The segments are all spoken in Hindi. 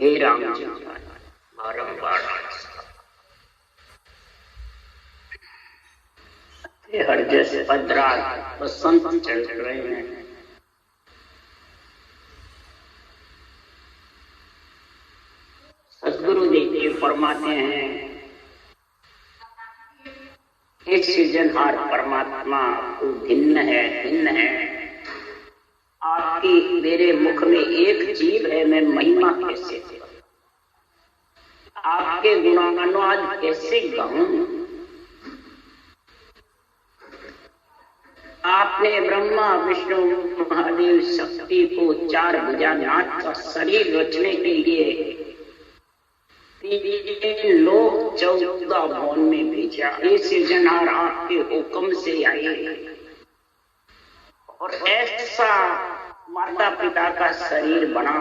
हे राम जी बारंबार हर जैसे पदरा बसंत चल रहे हैं। सदगुरु देव फरमाते हैं, हे सृजनहार परमात्मा तू भिन्न है आपकी मेरे मुख में एक जीव है, मैं महिमा कैसे करूं, आपके गुणानुवाद कैसे गाऊं। आपने ब्रह्मा विष्णु महादेव शक्ति को 4 भुजानाथ का शरीर रचने के लिए 3 लोक 14 भवन में भेजा। ये सृजनहार आपके हुक्म से आए और ऐसा माता पिता का शरीर बना।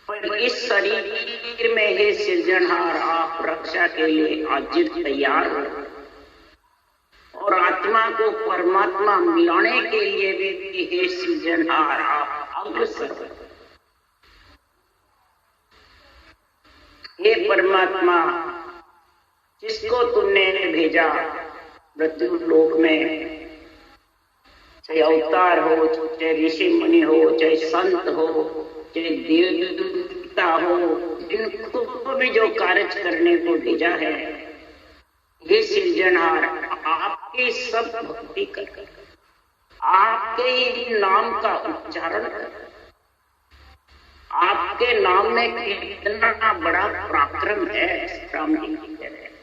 पर इस शरीर में हे सृजनहार आप रक्षा के लिए आज तैयार हो और आत्मा को परमात्मा मिलाने के लिए भी हे सृजनहार आप अग्रसर। हे परमात्मा जिसको तुमने भेजा मृत्यु लोक में, चाहे अवतार हो, चाहे ऋषि मुनि हो, चाहे संत हो, चाहे देवता हो, इनको भी जो कार्य करने को भेजा है, हे सृजनहार आपके सब भक्ति कर, आपके ही नाम का उच्चारण कर। आपके नाम में कितना बड़ा पराक्रम है। राम जी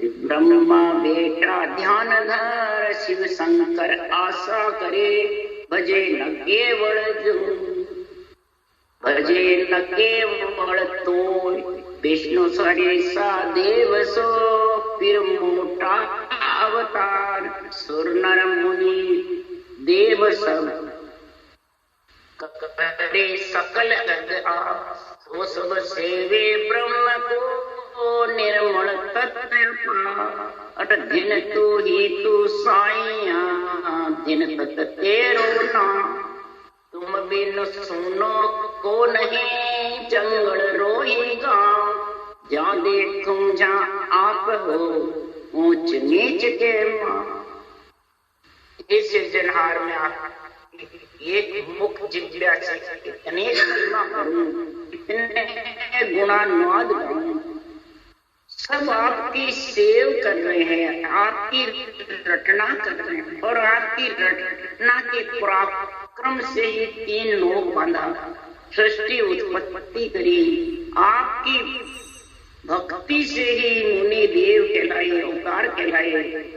ब्रह्मा बेटा ध्यान धर शिव शंकर आशा करे, भजे न केवल जो भजे न केवल तो विष्णु सरेसा देव सो फिर मोटा अवतार सुर नर मुनि देव सब करे सकल वो सब सेवे ब्रह्म को निर्मल तत्व अट दिन तू ही तू साइया दिन तक तेरो ना तुम बिन सुनो को नहीं जंगल रोही गाँव जहाँ देखूं जहाँ आप हो ऊंच नीच के माँ। इस सृजनहार में आप एक मुख जिज्ञा से इतने महिमा करूं, इतने गुणानुवाद करूं, सब आपकी सेव कर रहे हैं, आपकी रटना कर रहे हैं और आपकी रटना के पराक्रम से ही 3 लोक बांधा, सृष्टि उत्पत्ति करी। आपकी भक्ति से ही मुनि देव कहलाए, अवतार कहलाए।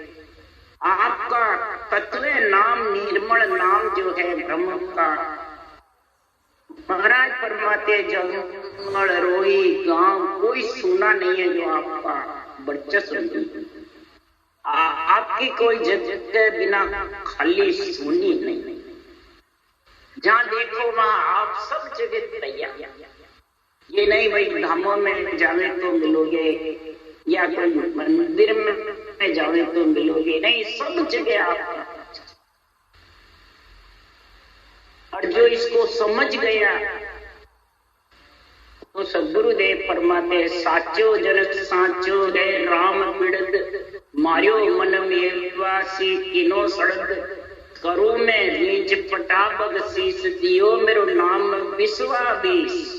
आपका तत्व नाम निर्मल नाम जो है ब्रह्म का, महाराज फरमाते जंगल रोही गांव कोई सुना नहीं है जो आपका वर्चस्व। आपकी कोई जगह बिना खाली सुनी नहीं, जहाँ देखो वहां आप सब जगह तैयार। ये नहीं भाई धामों में जावे तो मिलोगे या कोई मंदिर में जावे तो मिलोगे, नहीं सब जगह आपका। और जो इसको समझ गया तो सदगुरुदेव फरमाते साचो जन साचो है राम बिड़द मारियो मन में वासी किनो सड़द करू में रीच पटाबग शीस दियो मेरो नाम विश्वा बीस।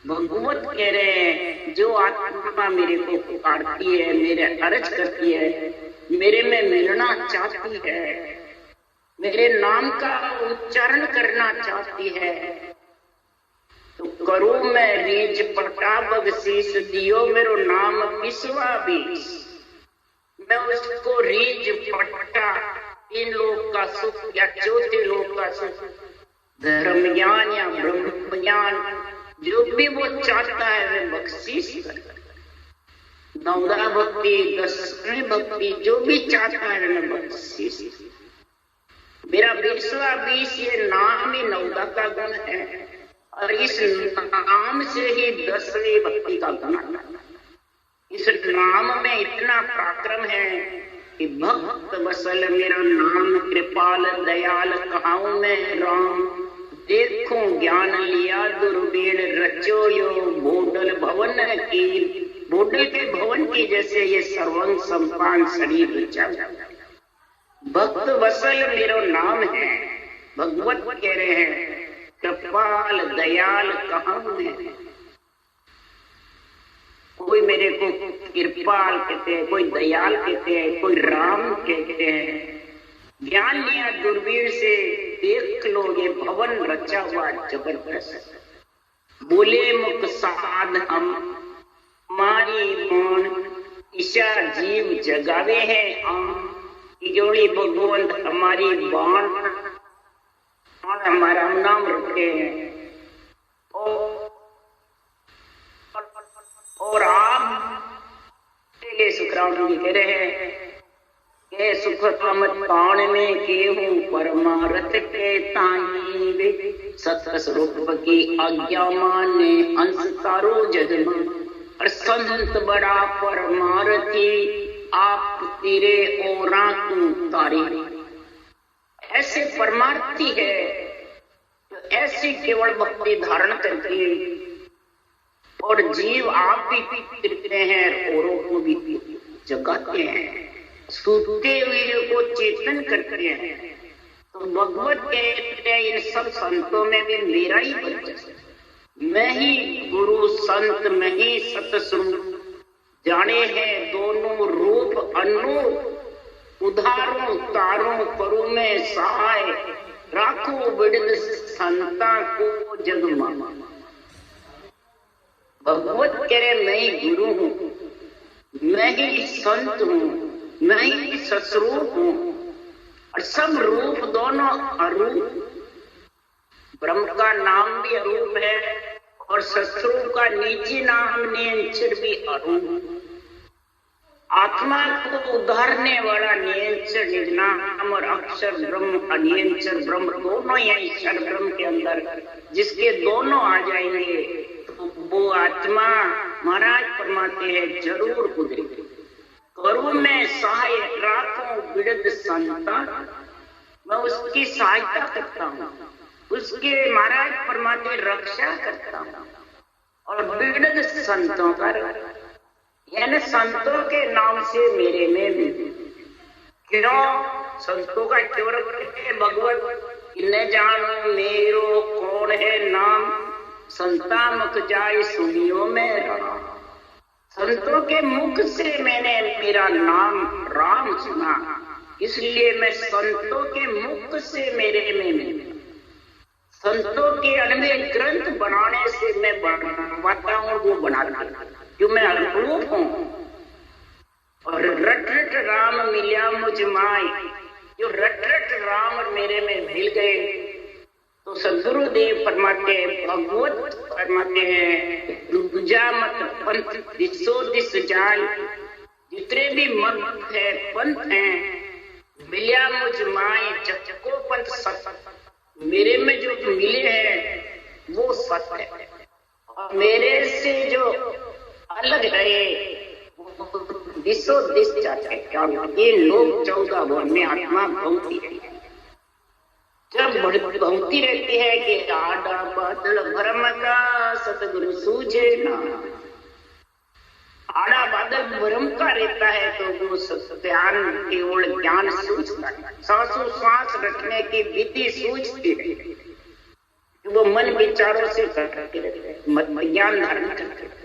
भगवत कह रहे हैं जो आत्मा मेरे को पुकारती है, मेरे अर्ज करती है, मेरे में मिलना चाहती है, मेरे नाम का उच्चारण करना चाहती है, तो करू मैं रीझ पटा बगसीस दियो मेरो नाम विश्वा बीस। मैं उसको रीझ पटा 3 लोक का सुख या 4 लोक का सुख, धर्म ज्ञान या ब्रह्म ज्ञान जो भी वो चाहता है वे बख्शीश कर। 9 भक्ति 10वीं भक्ति जो भी चाहता है मैं बख्शीश। मेरा विश्वा बीस ये नाम ही 9 का गुण है और इस नाम से ही 10वीं भक्ति का गुण है। इस नाम में इतना पराक्रम है कि भक्त वसल मेरा नाम कृपाल दयाल कहाऊं मैं राम। देखूं ज्ञान लिया दुर्बीन रचो यो भूत भवन की बॉडी के भवन की जैसे ये सर्वंग संपान शरीर रचा। भक्त वसल मेरो नाम है, भगवत कह रहे हैं कृपाल दयाल कहाँ है। कोई मेरे को कृपाल कहते हैं, कोई दयाल कहते हैं, कोई राम कहते हैं। ज्ञान लिया दूरबीन से देख लो ये भवन रचा हुआ जबरदस्त। बोले मुख साध हम मारी मौन, ईशा जीव जगावे है आम। जोड़ी भगवंत हमारी बाण हमारा नाम रखे हैं। और आप सुखराम जी कह रहे हैं के सुख अमत कान में केहू परमारथ के ताई वे, सत्य स्वरूप की आज्ञा माने अंश तारो जन्म। और संत बड़ा परमारथी आप तेरे ओरा तू तारी। ऐसे परमार्थी है तो ऐसी केवल भक्ति धारण करके और जीव आप भी फिरते हैं, औरों को भी जगाते हैं, सूते हुए को चेतन करते हैं। तो भगवत कहते हैं इन सब संतों में भी मेरा ही बच्चा, मैं ही गुरु संत, मैं ही सतस्वरूप। जाने हैं दोनों रूप अनूप, उधारों तारों करूं मैं सहाय। राखो बिड़द संता को जगमा। भगवत कह रहे मैं ही गुरु हूँ, मैं ही संत हूँ, मैं ही सस्वरूप हूँ। और सब रूप दोनों अरूप। ब्रह्म का नाम भी अरूप है और सस्वरूप का निजी नाम नियंचर भी अरूप। आत्मा को उधारने वाला नियंचर निज नाम और अक्षर ब्रह्म अनियंचर ब्रह्म दोनों ही ईश्वर ब्रह्म के अंदर जिसके दोनों आ जाएंगे तो वो आत्मा महाराज फरमाते हैं जरूर उधरे। करूं मैं सहाय राखों बिड़द संता, मैं उसकी सहायता करता हूँ, उसके महाराज फरमाते रक्षा करता हूँ। और बिड़द संतों का यानी संतों के नाम से मेरे में भी। क्यों संतों का क्यों रखते भगवत? इन्हें जानो मेरो कौन है नाम, संता मुख जाए सुनियो मेरा। संतों के मुख से मैंने मेरा नाम राम सुना, इसलिए मैं संतों के मुख से मेरे में। संतों के अनवे ग्रंथ बनाने से मैं बनवाता हूँ, वो बनाता जो मैं अरूप हूँ। और रट रट राम मिलिया मुझ माई, जो रट रट राम मेरे में मिल गए। तो सदगुरुदेव फरमाते हैं, भगवत फरमाते हैं, दूजा मत पंथ दिसो दिस जाय। जितने भी मत है पंथ हैं, मिलिया मुझ माई जको पंथ सत। मेरे में जो मिले हैं वो सत्य है, और मेरे से जो अलग है दिशो दिश जाता है। क्या ये लोग 14 भवन में आत्मा भौती है। जब भौती रहती है कि आडा बादल भरम का सतगुरु सूझे ना। आड़ा बादल भरम का रहता है तो वो सत्यान केवल ज्ञान सूझता है। सांसों सांस रखने की विधि सूझती है, वो मन विचारों से करते रहते हैं, ज्ञान धारण करते हैं।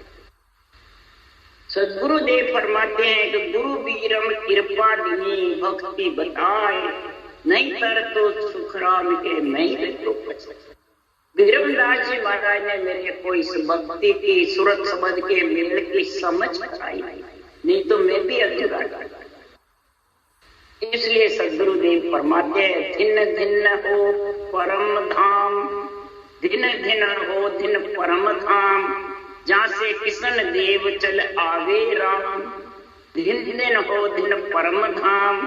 सदगुरुदेव फरमाते हैं कि गुरु बीरम कृपा दिनी भक्ति बताए, नहीं तर तो सुखराम के मैं तो बीरमदास जी महाराज ने मेरे को इस भक्ति की सूरत समझ के मिलने की समझ बताई, नहीं तो मैं भी अधूरा। इसलिए सदगुरुदेव फरमाते हैं, धिन धिन हो परम धाम, धिन धिन हो धिन परम धाम। जहाँ से किशन देव चल आवे राम, धिन धिन हो धिन परम धाम।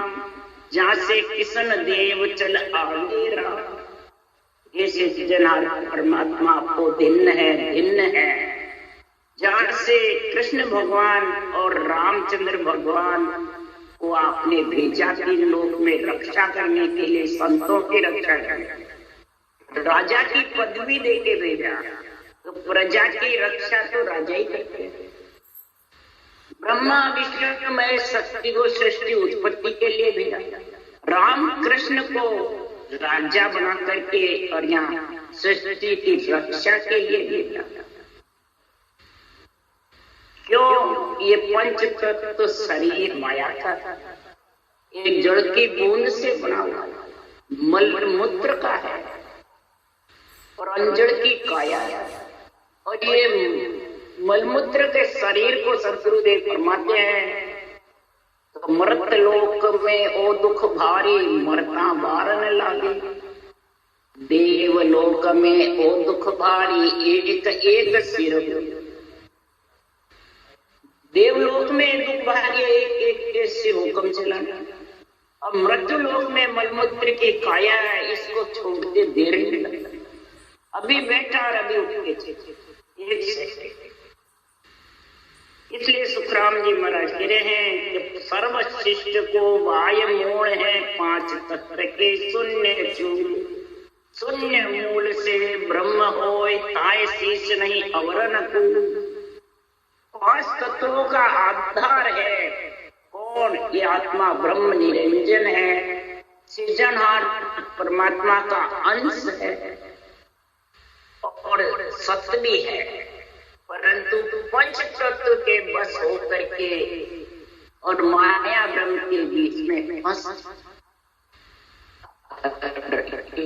जहाँ से किशन देव चल आवे राम। जैसे जनार परमात्मा को भिन्न है। जहाँ से कृष्ण भगवान और रामचंद्र भगवान को आपने भेजा तीन लोक में रक्षा करने के लिए, संतों की रक्षा करने, राजा की पदवी देके भेजा। तो प्रजा की रक्षा तो राजा ही करते हैं। ब्रह्मा विष्णु में शक्ति को सृष्टि उत्पत्ति के लिए भेजा, राम कृष्ण को राजा बना करके और यहाँ सृष्टि की रक्षा के लिए भेजा। क्यों? ये पंच तत्व शरीर माया का एक जड़ की बूंद से बना हुआ मल मूत्र का है और अंजड़ की काया है। और ये मलमूत्र के शरीर को सदगुरुदेव फरमाते हैं तो मृत लोक में ओ दुख भारी मरता बारन लागे, देव लोक में ओ दुख भारी एक एक सिर। देवलोक में दुख भारी एक एक से हुक्म चलाना, अब मृत्यु लोक में मलमूत्र की काया है, इसको छोड़ते देर नहीं लगता। अभी बैठा और अभी उठ के इसलिए सुखराम जी महाराज कह रहे हैं कि सर्वशिष्ट को वाय मूल है 5 तत्व के शून्य चूल, शून्य मूल से ब्रह्म होय ताय शीश नहीं अवरण कुल। 5 तत्वों का आधार है कौन? ये आत्मा ब्रह्म निरंजन है, सृजनहार परमात्मा का अंश है और सत्य भी है, परंतु पंच तत्व के बस होकर के और माया ब्रह्म के बीच में फंस,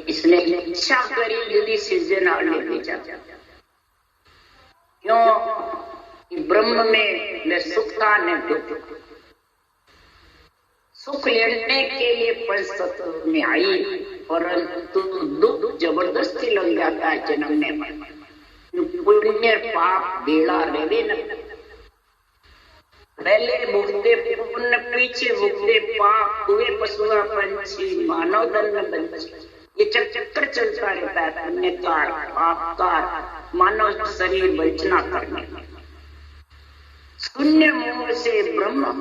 इसने इच्छा करी यदि सृजनहार ने भेजा। क्यों? कि ब्रह्म में न सुख था न दुख, सुख लेने के लिए पंच तत्व में आई, परंतु दुख जबरदस्ती लग जाता है जन्मने में। पुण्य पाप बेड़ा रेवे न, पहले भुगते पुण्य पीछे भुगते पाप, हुए पशुआ पंछी मानव दंड बंची। ये चक्कर चलता रहता है, पुण्य कार पाप कार मानव शरीर बचना करने में। शून्य मूल से ब्रह्म,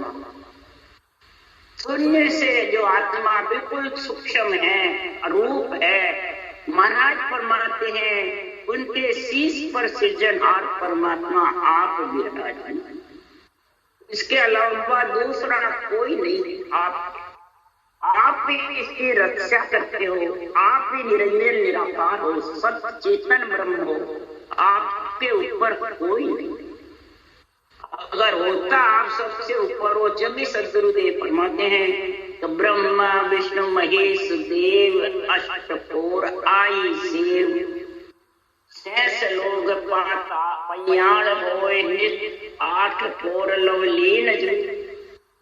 शून्य से जो आत्मा बिल्कुल सूक्ष्म है, रूप है, महाराज फरमाते हैं उनके शीश पर सृजनहार परमात्मा आप विराजमान, इसके अलावा दूसरा कोई नहीं। आप ही इसकी रक्षा करते हो, आप ही निरंजन निराकार हो, सत चेतन ब्रह्म हो, आपके ऊपर कोई नहीं। अगर होता आप सबसे ऊपर हो, जब भी सदगुरुदेव फरमाते हैं तो ब्रह्मा विष्णु महेश देव अष्टकोर आई सेव, शेष लोग पाता पयाण होए नित 8 कोर लवलीन जो।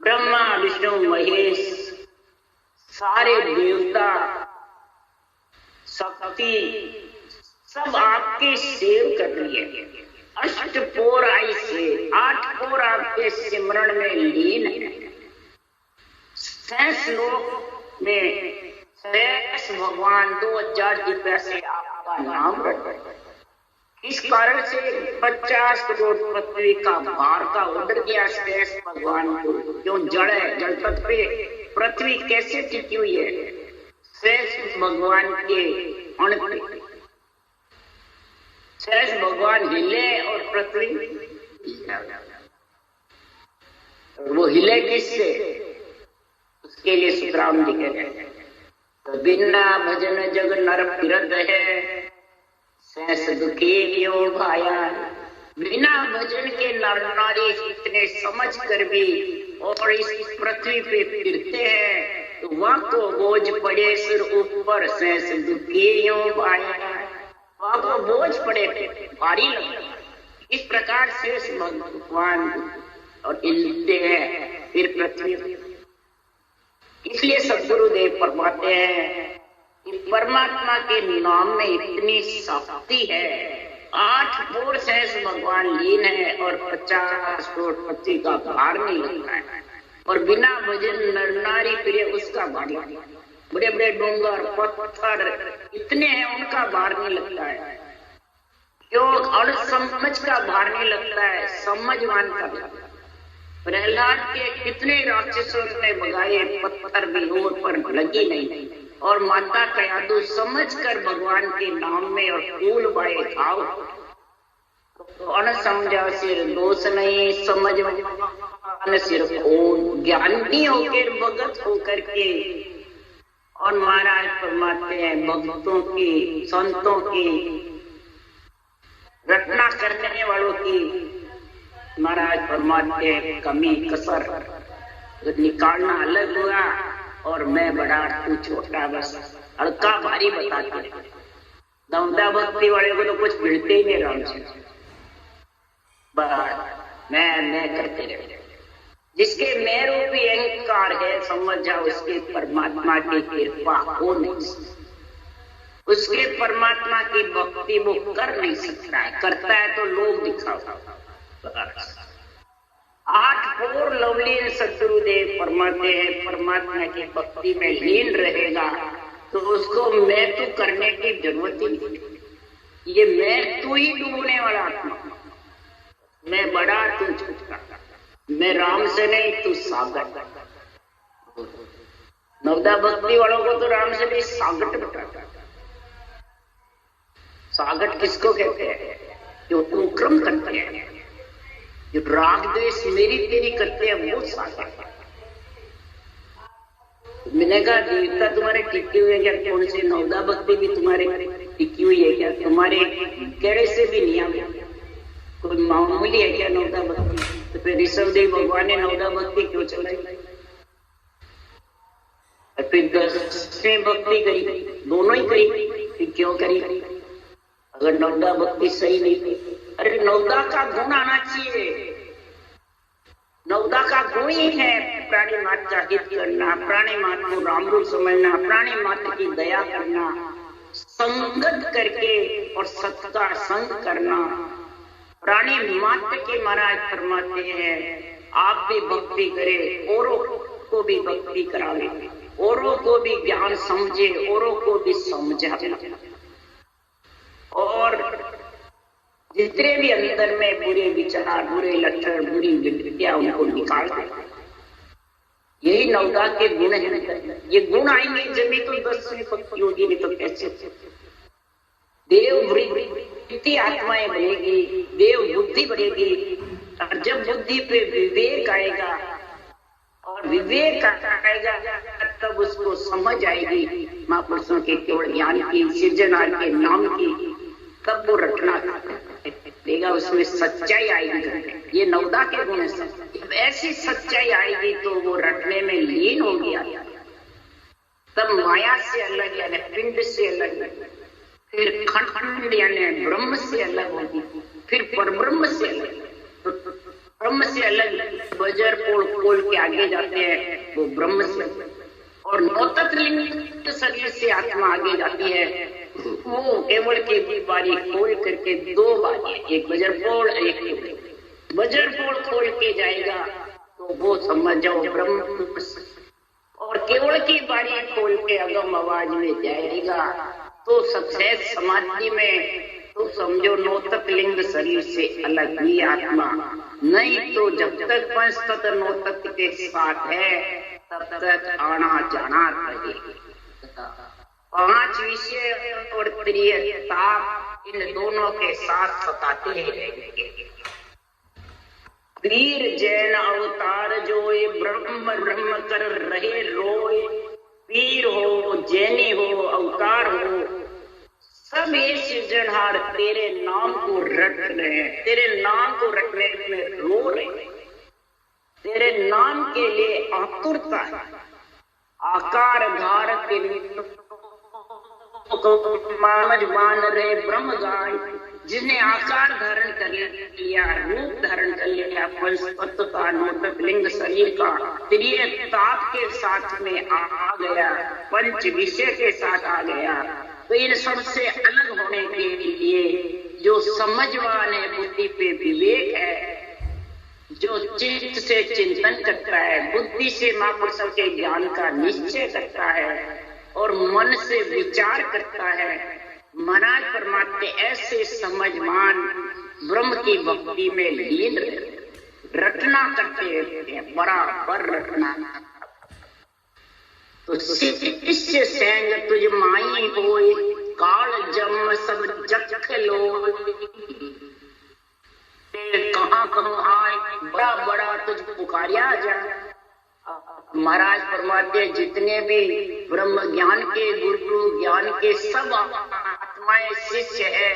ब्रह्मा विष्णु महेश सारे देवता शक्ति सब आपकी सेव कर रही है। अष्ट पोर आई से 8 पोर आपके सिमरण में लीन है। शेष लोक में शेष भगवान 2000 दिव्या से आपका नाम रखते। इस कारण से 50 करोड़ पृथ्वी का भार का उधर गया शेष भगवान को। क्यों? जड़ है, जड़ तत्व पे पृथ्वी कैसे टिकी हुई है? शेष भगवान के अण पे। शेष भगवान हिले और पृथ्वी, वो हिले किससे? उसके लिए सुखराम जी कह रहे हैं तो बिना भजन जग नर फिरत है, शेष दुखी यो भाया। बिना भजन के नर नारी इतने समझ कर भी और इस पृथ्वी पे फिरते हैं तो वहां को बोझ पड़े सिर ऊपर, शेष दुखी यो भाया। वहां को बोझ पड़े भारी लगता। इस प्रकार शेष भगवान और हिलते हैं फिर पृथ्वी। इसलिए सदगुरुदेव फरमाते हैं कि परमात्मा के नाम में इतनी शक्ति है। 8 पोर शेष भगवान लीन है और 50 करोड़ पृथ्वी का भार नहीं लगता है। और बिना भजन नर नारी फिरे उसका भार लगता है। बड़े बड़े डोंगर पत्थर इतने हैं, उनका भार नहीं लगता है। क्यों? अड़ समझ का भार नहीं लगता है, समझवान का लगता है। प्रहलाद के कितने राक्षसों ने भगाए, पत्थर भी हो पर लगी नहीं। और माता कयादू समझ कर भगवान के नाम में और फूल बाए घाव अन समझा सिर दोष नहीं, समझ सिर खोन। ज्ञानी होकर भगत होकर के और महाराज फरमाते हैं भक्तों की, संतों की, रटना करने वालों की महाराज फरमाते हैं कमी कसर निकालना अलग हुआ और मैं बड़ा तू छोटा, बस हल्का भारी बताते। दमदा भक्ति वाले को तो कुछ मिलते ही नहीं राम से, मैं करते रहे। जिसके मैं रूपी अहंकार है समझ जाओ उसके परमात्मा की कृपा हो नहीं सकती, उसके परमात्मा की भक्ति वो कर नहीं सकता है, करता है तो लोग दिखाओ। 8 फोर लवलीन सदगुरुदेव फरमाते हैं परमात्मा की भक्ति में लीन रहेगा तो उसको मैं तू करने की जरूरत ही नहीं। ये मैं तू ही डूबने वाला आत्मा, मैं बड़ा तू छोटा, मैं राम से नहीं तू सागर। नवदा भक्ति वालों को तो राम से भी सागट बताता। सागट किसको कहते हैं? जो उपक्रम करते हैं, जो राग द्वेष मेरी तेरी करते हैं वो सागट। मैंने कहा देवता तुम्हारे टिके हुए क्या? कौन से? नवदा भक्ति भी तुम्हारे टिकी हुई है क्या? तुम्हारे केड़े से भी नहीं आवे, कोई मामूली है क्या नवदा भक्ति? तो फिर ऋषभ देव भगवान ने नवदा भक्ति क्यों चलाई? फिर 10वें भक्ति करी, दोनों ही करी, फिर क्यों करी? अगर नवदा भक्ति सही नहीं थी, अरे नवदा का गुण आना चाहिए। नवदा का गुण ही है प्राणी मात्र का हित करना, प्राणी मात्र को राम रूप समझना, प्राणी मात्र की दया करना, संगत करके और सत्य का संग करना। प्राणी मात्र के महाराज फरमाते हैं आप भी भक्ति करें, औरों को भी भक्ति करावे, औरों को भी ज्ञान समझे, औरों को भी समझा, और जितने भी अंदर में बुरे विचार, बुरे लक्षण, बुरी विद्या उनको निकाल दे। यही नवदा के गुण है। ये गुण आएंगे जब तो 10वीं भक्ति होगी, नहीं तो कैसे? देव वृत्ति आत्माएं बढ़ेगी, देव बुद्धि बढ़ेगी, और जब बुद्धि पे विवेक आएगा और विवेक आएगा तब उसको समझ आएगी महापुरुषों के केवल ज्ञान की, सृजनहार के नाम की, तब वो रटना देगा, उसमें सच्चाई आएगी। ये नवदा के गुण है। ऐसी सच्चाई आएगी तो वो रटने में लीन हो गया, तब माया से अलग यानी पिंड से अलग, फिर खंड यानी ब्रह्म से अलग होगी, फिर परब्रह्म से अलग। तो ब्रह्म से अलग बजर पोल के आगे जाते हैं वो ब्रह्म से, और नौतत्लिंग शरीर से आत्मा आगे जाती है वो केवल की बारी खोल करके 2 बारी, एक बजर पोल, एक बजर पोल खोल के जाएगा तो वो समझ जाओ ब्रह्म, और केवल की बारी खोल के अगम आवाज में जाएगा तो सबसे समाधि में तो समझो नौतक लिंग शरीर से अलग ही आत्मा। नहीं तो जब तक पंचतत्व नौतक के साथ है तब तक आना जाना रहेगा। 5 विषय और प्रियता इन दोनों के साथ सताते ही रहेंगे। वीर जैन अवतार जोए ब्रह्म ब्रह्म कर रहे रोए, वीर हो जैनी हो अवतार हो सब ये सृजनहार तेरे नाम को रट रहे हैं, तेरे नाम को रटने में रो रहे हैं, तेरे नाम के लिए आतुरता है। आकार धार के मान रहे ब्रह्म गाय, जिसने आकार धारण कर लिया, रूप धारण कर लिया, पंचतत्व का नौतक लिंग शरीर का प्रिय ताप के साथ में आ गया, पंच विषय के साथ आ गया। तो इन सबसे अलग होने के लिए जो समझवान है, बुद्धि पे विवेक है, जो चित्त से चिंतन करता है, बुद्धि से महापुरुषों के ज्ञान का निश्चय करता है और मन से विचार करता है, महाराज परमात्मा ऐसे समझवान ब्रह्म की भक्ति में लीन रटना करते हैं, बराबर रटना। तो शिष्य सेंग तुझ माई होए, काल जम सब जख लो, कहाँ कहाँ आए, बड़ा बड़ा तुझ पुकारिया जा। महाराज फरमाते जितने भी ब्रह्म ज्ञान के गुरु ज्ञान के सब आत्माएं शिष्य है,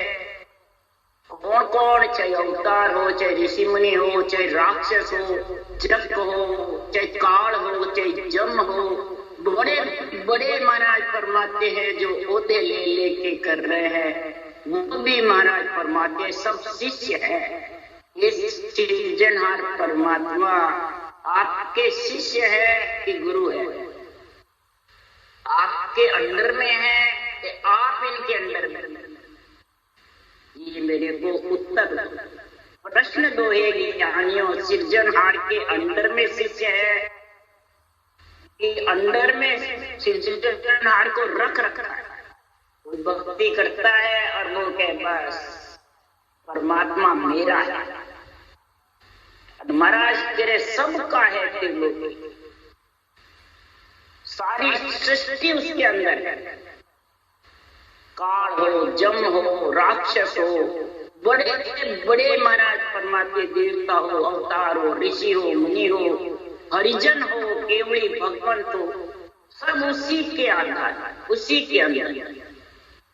कौन कौन, चाहे अवतार हो, चाहे ऋषि मुनि हो, चाहे राक्षस हो, जग हो, चाहे काल हो, चाहे जम हो, बड़े बड़े महाराज फरमाते हैं जो ओहदे ले लेके कर रहे हैं, वो भी महाराज फरमाते सब शिष्य है। इस सृजनहार परमात्मा आपके शिष्य है कि गुरु है, आपके अंडर में है कि आप इनके अंडर में? ये मेरे को उत्तर प्रश्न दो है ज्ञानियों, सृजनहार के अंडर में शिष्य है कि अंडर में सृजनहार को रख रखा है? कोई भक्ति करता है और वो कहे बस परमात्मा मेरा है, महाराज तेरे सबका है, तेरे सारी सृष्टि उसके अंदर है, काल हो, जम हो, राक्षस हो, बड़े बड़े महाराज फरमाते देवता हो, अवतार हो, ऋषि हो, मुनि हो, हरिजन हो, केवली भगवंत हो, सब उसी के आधार, उसी के अंदर।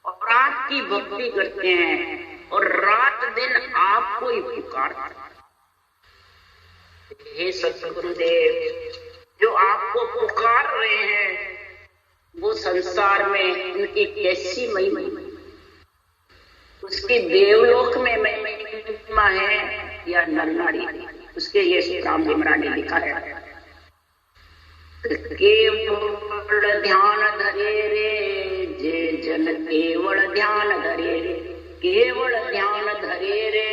और आपकी भक्ति करते हैं और रात दिन आपको ही पुकारते हैं। हे सतगुरुदेव, जो आपको पुकार रहे हैं वो संसार में उनकी कैसी महिमा, उसकी देवलोक में महिमा है या नरनाड़ी, उसके ये राम महाराज ने लिखा है। केवल ध्यान धरे रे जे जन, केवल ध्यान धरे रे, केवल ध्यान धरे रे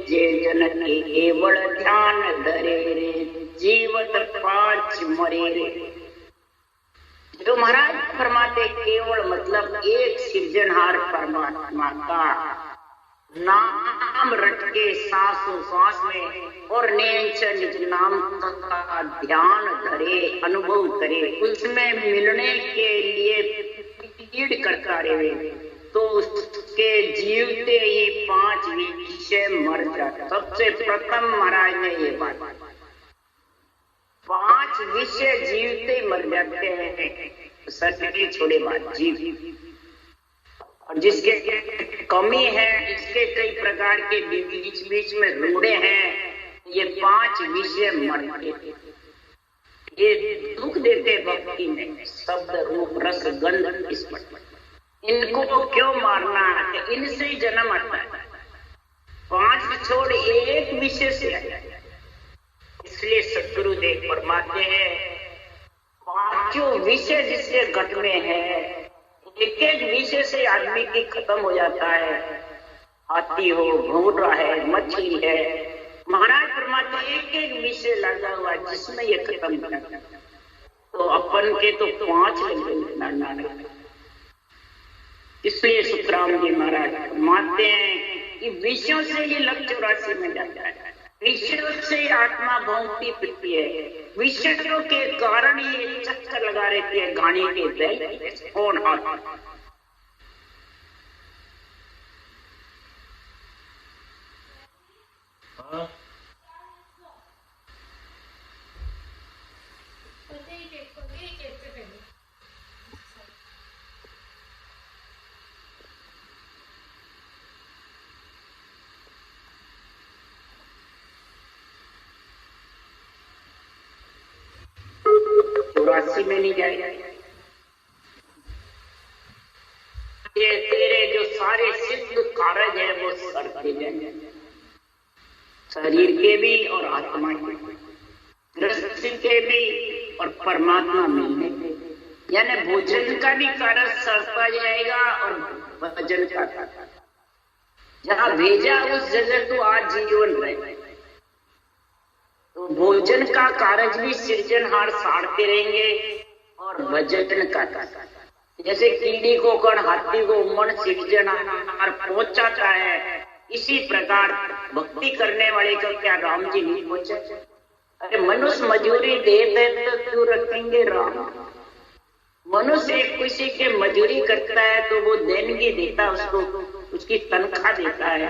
जे जन, केवल ध्यान धरे रे जीवत पांच मरे रे। जो महाराज फरमाते केवल मतलब एक सृजनहार परमात्मा का नाम रट के सांसों सांस में और निज नाम का ध्यान धरे, अनुभव करे, उसमें मिलने के लिए पीड़ करता रहे, तो उसके जीवते ही पांच विषय मर जाता। सबसे प्रथम महाराज ने ये बात, पांच विषय जीवते मर जाते हैं, सत्य छोड़े बात जीव। और जिसके कमी है, इसके कई प्रकार के बीच बीच में रोड़े हैं, ये पांच विषय मरते, ये दुख देते भक्ति में, शब्द रूप रस गंध स्पर्श। इनको क्यों मारना है? इनसे ही जन्म आता है। पांच छोड़ एक विषय से आया, इसलिए सतगुरुदेव फरमाते हैं पांचों विषय जिसके घट में है, एक एक विषय से आदमी की खत्म हो जाता है। हाथी हो, घोड़ा है, मछली है, महाराज फरमाते एक एक विषय लगा हुआ जिसमें ये खत्म हो जाता है। तो अपन के तो पांच लगे, इसलिए सुखराम जी महाराज फरमाते हैं कि विषयों से ये लग 84 में जाता है। विषयों से आत्मा भौंकती फिरती है, विषयों के कारण ये चक्कर लगा रहती है गाने के बैल कौन आता। में नहीं जाएगा। ये तेरे जो सारे सिद्ध कार्य है वो करते जाएंगे, शरीर के भी और आत्मा के, गृहस्थी के भी और परमात्मा मिलने के, यानी भोजन का भी कार्य सरता जाएगा और भजन का। जहां भेजा उस जगह तो आज जीवन रहे, तो भोजन का कार्य भी सृजनहार साड़ते रहेंगे और भजन का जैसे कीड़ी को कण हाथी को मन सृजनहार पहुंचाता है, इसी प्रकार भक्ति करने वाले को क्या राम जी नहीं पहुंचे? अरे मनुष्य मजूरी देते तो क्यों रखेंगे राम? मनुष्य एक किसी के मजूरी करता है तो वो देनगी देता, उसको उसकी तनख्वाह देता है,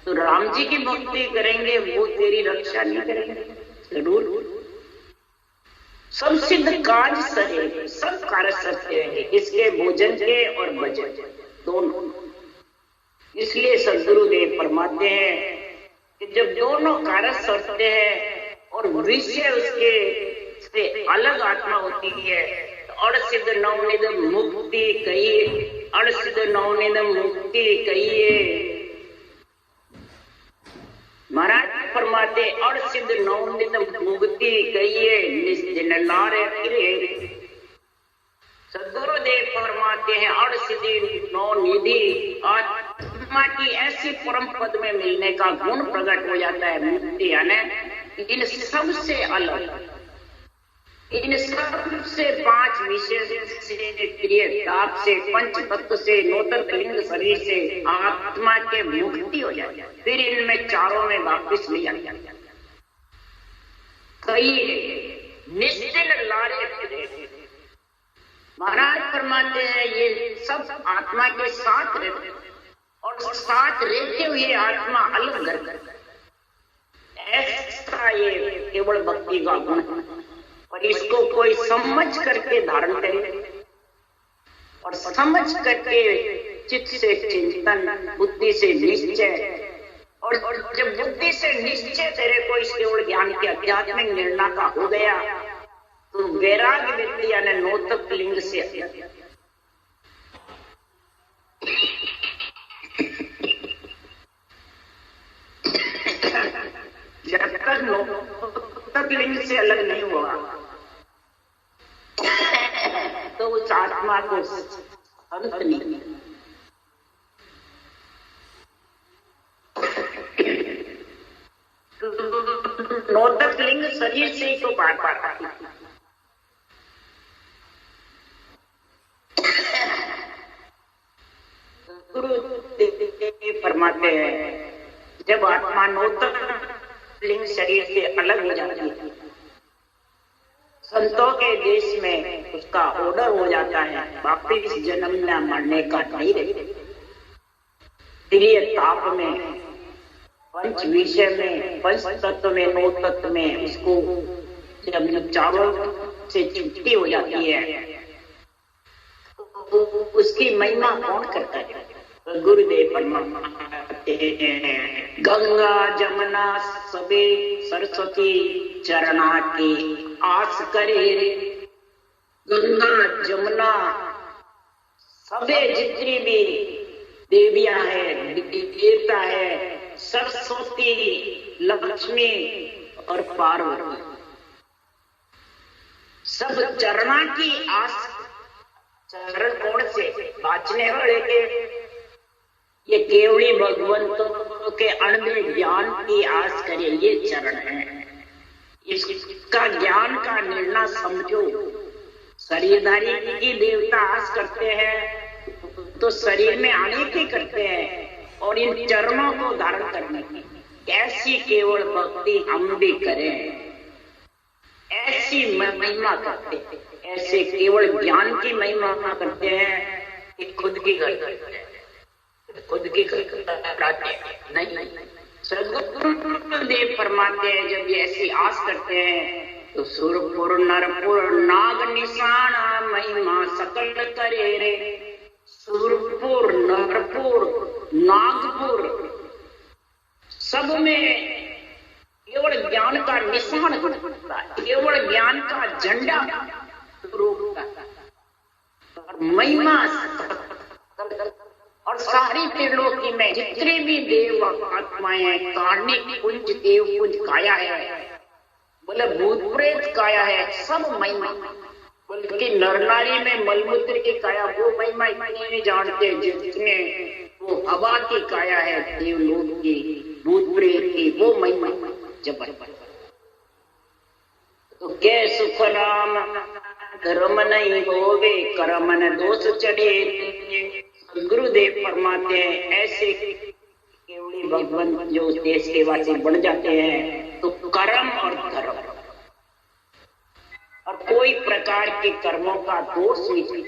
तो राम जी की भक्ति करेंगे वो तेरी रक्षा नहीं करेंगे? जरूर। सब सिद्ध काज सहे, सब कार्य सत्य है, इसके भोजन के और भजन दोनों। इसलिए सदगुरुदेव फरमाते हैं कि जब दोनों कार्य सत्य है और विषय उसके से अलग आत्मा होती है, अड़सिद्ध नवनिध मुक्ति कहिए, अड़सिद्ध नवनिध मुक्ति कहिए। महाराज फरमाते अड़सिद्ध नवनिध मुक्ति कहिए, निस्दिन लारे फिरे। सदगुरुदेव फरमाते हैं अड़सिद्धि नवनिधि आत्मा की ऐसी परम पद में मिलने का गुण प्रकट हो जाता है। मुक्ति यानी इन सबसे अलग, इन सबसे पांच विशेष से प्रिय ताप से पंच तत्व से नूतन लिंग शरीर से आत्मा के मुक्ति हो जाती है। फिर इनमें चारों में वापिस ले जाता है। कई निश्चिल लारे फिरे। महाराज फरमाते हैं ये सब आत्मा के साथ रहते और साथ रहते हुए आत्मा अलग करता है। ऐसा ये केवल भक्ति का गुण है। और इसको कोई समझ करके धारण करे और समझ करके चित्त से चिंतन, बुद्धि से निश्चय, और जब बुद्धि से निश्चय तेरे को इस केवल ज्ञान के आध्यात्मिक निर्णय का हो गया तो वैराग्य व्यक्ति यानी नौतक लिंग से जब तक नौतक लिंग से अलग नहीं हुआ तो उस आत्मा को अंत नहीं। नौतक लिंग शरीर से ही तो पार पाता है। गुरु फरमाते हैं जब आत्मा नौतक लिंग शरीर से अलग हो जाती है, संतों के देश में उसका ऑर्डर हो जाता है वापिस जन्म में मरने का नहीं रहते। ताप में, पंच विषय में, पंच तत्व में, नौ तत्व में उसको जब चारों से छुट्टी हो जाती है तो उसकी महिमा कौन करता है? तो गुरुदेव फरमाते हैं गंगा जमुना सबे सरस्वती चरणा की आस करे रे। गंगा जमुना सबे जितनी भी देवियां हैं, देवता है, सरस्वती, लक्ष्मी और पार्वती, सब चरणा की आस। चरण कौन से? बाँचने वाले के। ये केवली भगवंतों के अणुमें ज्ञान की आस करे, ये चरण है। इसका ज्ञान का निर्णय समझो। शरीरधारी की देवता आस करते हैं तो शरीर में आने की करते हैं और इन चरणों को धारण करने की। ऐसी केवल भक्ति हम भी करें, ऐसी महिमा करते हैं, ऐसे केवल ज्ञान की महिमा करते हैं कि खुद की करते हैं, खुद की कराते नहीं। सदगुरुदेव फरमाते हैं जब ये ऐसी आस करते हैं तो सुरपुर नरपुर नाग निशाना महिमा सकल करे रे। सुरपुर, नरपुर, नागपुर, सब में केवल ज्ञान का निशान होता है, केवल ज्ञान का झंडा और महिमा। और सारी त्रिलोकी में जितने भी देव आत्माएं हैं, कार्णिक कुंज, देव कुंज काया है, बोले भूत प्रेत काया है, सब महिमा। बल्कि नर नारी में मलमूत्र की काया वो महिमा इतनी नहीं जानते जितने वो हवा की काया है, देवलोक की, भूत प्रेत की, वो महिमा जबरदस्त। तो के सुख राम धर्म नहीं होवे, कर्म न दोष चढ़े। गुरुदेव फरमाते हैं ऐसे केवली भगवान जो देश सेवा से बढ़ जाते हैं तो कर्म और धर्म और कोई प्रकार के कर्मों का दोष नहीं।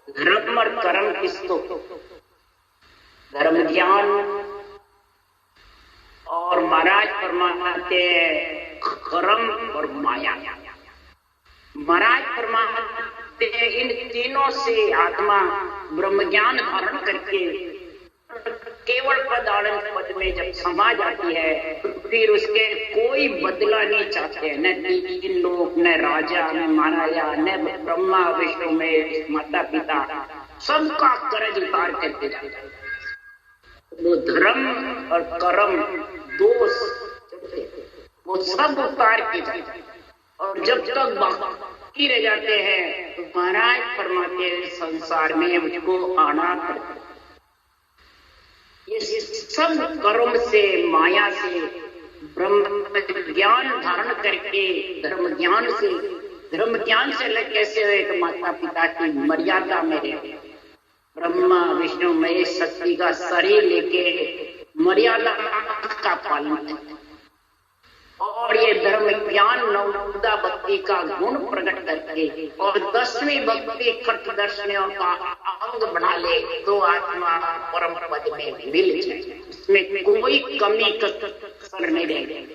धर्म और कर्म किसको? धर्म ज्ञान और महाराज फरमाते हैं कर्म और माया। महाराज फरमाते हैं इन तीनों से आत्मा ब्रह्म ज्ञान धारण करके केवल पद आनंद पद में जब समा जाती है तो फिर उसके कोई बदला नहीं चाहते, न तीन लोग, न राजा, न महाराजा, न ब्रह्मा विष्णु में माता पिता, सबका कर्ज उतार करके जाता है। वो धर्म और कर्म दोष वो सब उतार के जाते हैं और जब तक बाकी रह जाते हैं तो महाराज फरमाते हैं संसार में मुझको आना पड़ता। ये सब कर्म से माया से ब्रह्म ज्ञान धारण करके धर्म ज्ञान से लग कैसे हो एक माता पिता की मर्यादा में रहे, ब्रह्मा विष्णु महेश शक्ति का शरीर लेके मर्यादा का पालन करते और ये धर्म ज्ञान नवदा भक्ति का गुण प्रकट करके और 10वीं भक्ति खट दर्शनों का अंग बना ले तो आत्मा परम पद में मिल जाए, उसमें कोई कमी कसर नहीं रहे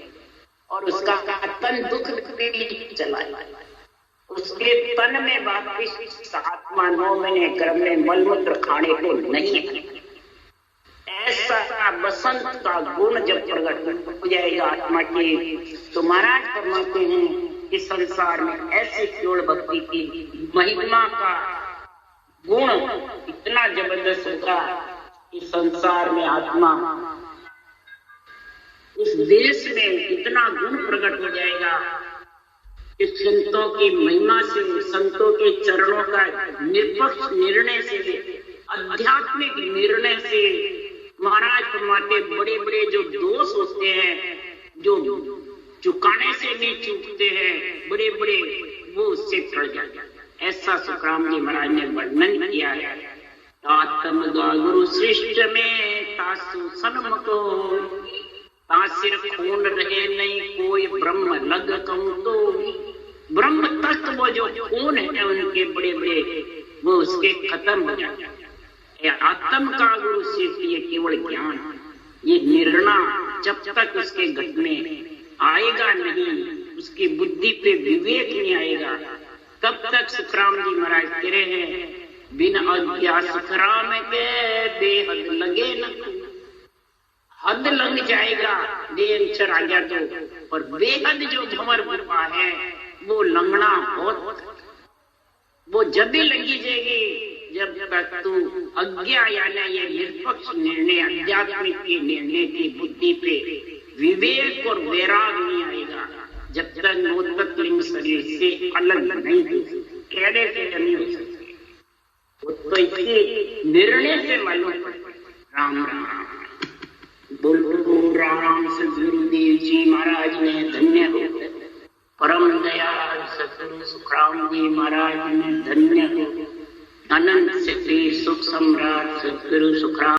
और उसका तन दुख भी चलाए, उसके तन में वापिस आत्मा 9 महीने गर्भ में मलमूत्र खाने को नहीं है। ऐसा बसंत का गुण जब प्रकट हो जाएगा आत्मा की तो महाराज फरमाते हैं कि संसार में ऐसी केवल भक्ति की महिमा का गुण इतना जबरदस्त होगा कि संसार में आत्मा इस देश में इतना गुण प्रकट हो जाएगा कि संतों की महिमा से, संतों के चरणों का निष्पक्ष निर्णय से, आध्यात्मिक निर्णय से महाराज फरमाते बड़े बड़े जो दोष होते हैं जो चुकाने से नहीं चूकते हैं बड़े बड़े वो उससे टल जाते हैं। ऐसा सुखराम जी महाराज ने वर्णन किया है। तातम गुरु श्रेष्ठ में तासु सन्मको तासिर खून रहे नहीं कोई ब्रह्म लग कहूं तो ब्रह्म तत्व वो जो खून है उनके बड़े बड़े वो उसके खत्म हो जाते हैं। आत्म का गुरु सिर्फ ये केवल ज्ञान, ये निर्णय जब तक उसके घट में आएगा नहीं, उसकी बुद्धि पे विवेक नहीं आएगा, तब तक सुखराम जी महाराज कह रहे हैं बिन अज्ञा सुखराम के बेहद लगे न, हद लग जाएगा देर आ गया तो, पर बेहद जो भंवर कृपा है वो लंगना बहुत, वो जब भी लगी जाएगी जब तक तू अज्ञा यानी ये निष्पक्ष निर्णय आध्यात्मिक के निर्णय की बुद्धि पे विवेक और वैराग नहीं आएगा, जब तक नोत्तलिंग शरीर से अलग नहीं हो सकते, कहने से नहीं हो सकते, तो इसी निर्णय से मालूम राम राम बोलो राम। सदगुरुदेव जी महाराज ने धन्य हो, परम दयाल सदगुरु सुखराम जी महाराज ने धन्य हो, अनंत से सुख सम्राट सदगुरु सुखराम